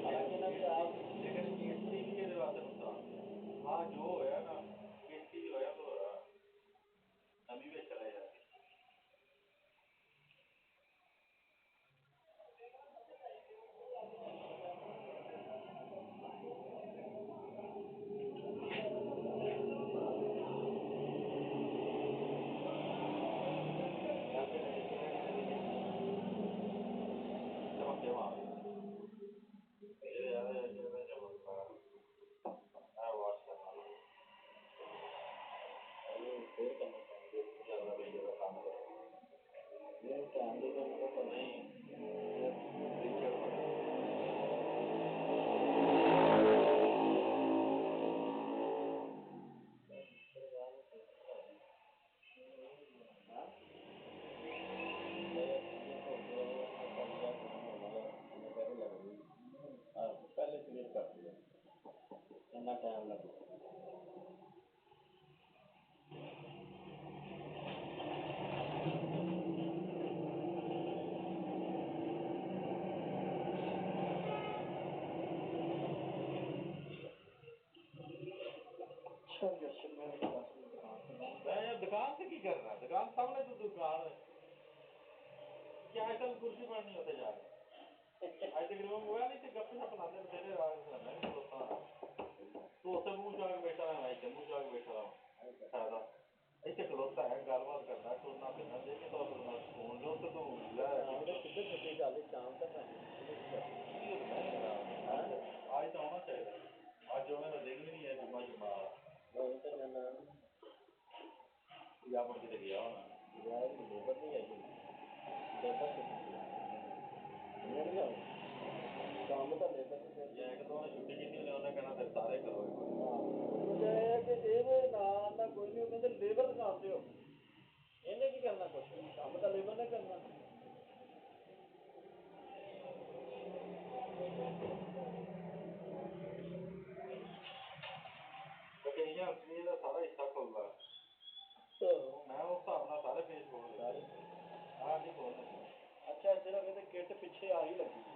हालांकि ना कि आप लेकिन एसी भी ये वास्ते नुकसान हाँ जो होया ना एसी भी होया तो होया नमी भी चला जाती चमके मार ये यार चमकता है वॉश करना फिर करना चाहिए ज़्यादा भी ज़्यादा काम करें ये टाइम भी तो मतलब नहीं टीचर पहले क्लियर कर दिया इतना टाइम लगे मैं यार दुकान से की करना दुकान सामने तो दुकान है क्या आजकल कुर्सी पर नहीं होते जाके आज तकरीबन मोबाइल नहीं से गप्पे शप लाते बतेरे रात मैं भी खलोता तू उत्थे मुंह जाके बैठा रहा मैं इतने मुंह जाके बैठा रहा फायदा इतने खलोता है गलबात करना टुरना फिरना देखी तो मैं फोन जो तो तू किधर छुट्टी चल रही शाम तक आज तो आना चाहिए आज जो मेरा दिन भी नहीं है जुम्मा जुम्मा या मुड़ के गया होना लेबर नहीं है लेबर काम तो लेबर या एक दो ने छुट्टी की थी उन्होंने कहना फिर सारे करो मुझे कि ये ना आंदा कोई नहीं कहते लेबर लगाते हो इन्हें की करना कुछ काम तो लेबर ने करना कईयां सरीर का सारा हिस्सा खुलदा मैं उस हिसाब नाल सारे पेज खोल सारे हाँ नहीं खोलने अच्छा सिर्फ ये किट पिछे आ ही लगी